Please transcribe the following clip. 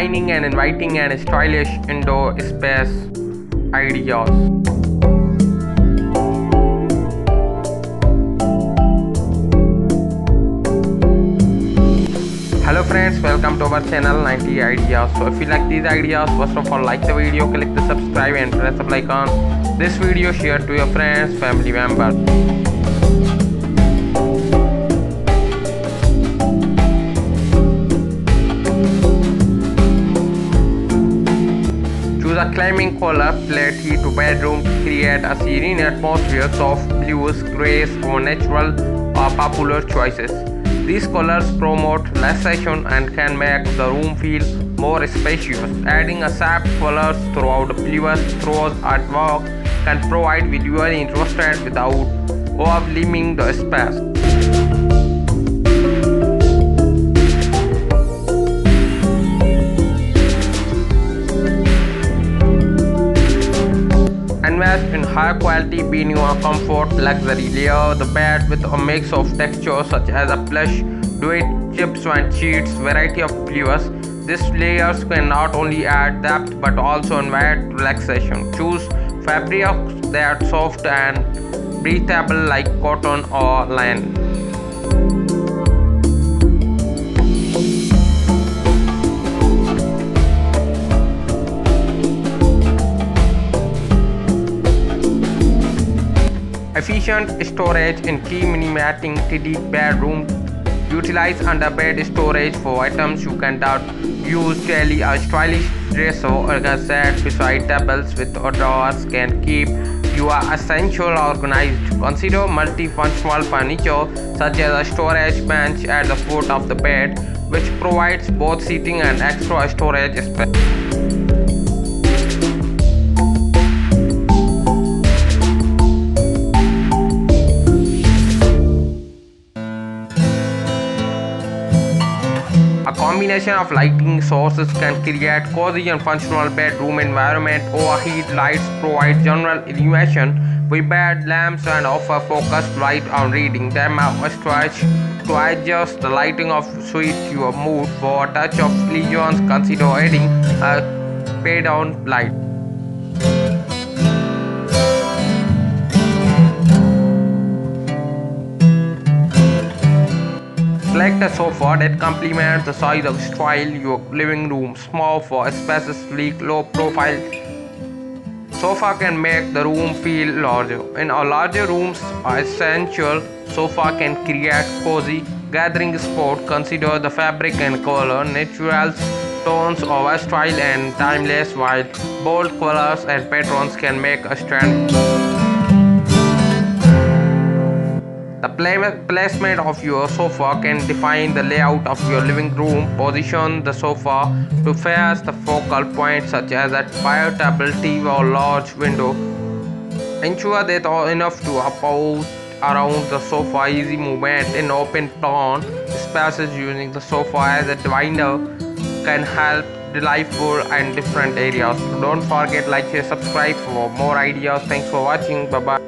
designing and inviting and stylish indoor space ideas. Hello friends, welcome to our channel 90 ideas. So if you like these ideas, first of all like the video, click the subscribe and press the bell icon. This video share to your friends, family members. Choose a climbing color palette to bedroom to create a serene atmosphere. Soft blues, grays or natural are popular choices. These colors promote relaxation and can make the room feel more spacious. Adding a sharp colors throughout the previous throws at work can provide visual interest without overwhelming the space. Invest in high quality veneer comfort luxury. Layer the bed with a mix of textures such as a plush, duet, chips and sheets, variety of flavors. These layers can not only add depth but also invite relaxation. Choose fabrics that are soft and breathable like cotton or linen. Efficient storage in key minimizing TD bedroom. Utilize underbed storage for items you cannot use daily. A stylish dresser or a set beside tables with drawers can keep your essential organized. Consider multifunctional furniture such as a storage bench at the foot of the bed, which provides both seating and extra storage space. A combination of lighting sources can create cozy and functional bedroom environment. Overhead lights provide general illumination with bed lamps and offer focused light on reading. Them are stretched to adjust the lighting of suit your mood. For a touch of elegance, consider adding a pay-down light. Select a sofa that complements the size of style your living room. Small for spacious, sleek, low profile sofa can make the room feel larger. In a larger rooms, a essential sofa can create cozy gathering spot. Consider the fabric and color. Natural tones of style and timeless, while bold colors and patterns can make a stand. The placement of your sofa can define the layout of your living room. Position the sofa to face the focal point such as a fire table, TV or large window. Ensure that enough to oppose around the sofa. Easy movement in open plan spaces using the sofa as a divider can help delightful and different areas. Don't forget like, share, subscribe for more ideas. Thanks for watching. Bye bye.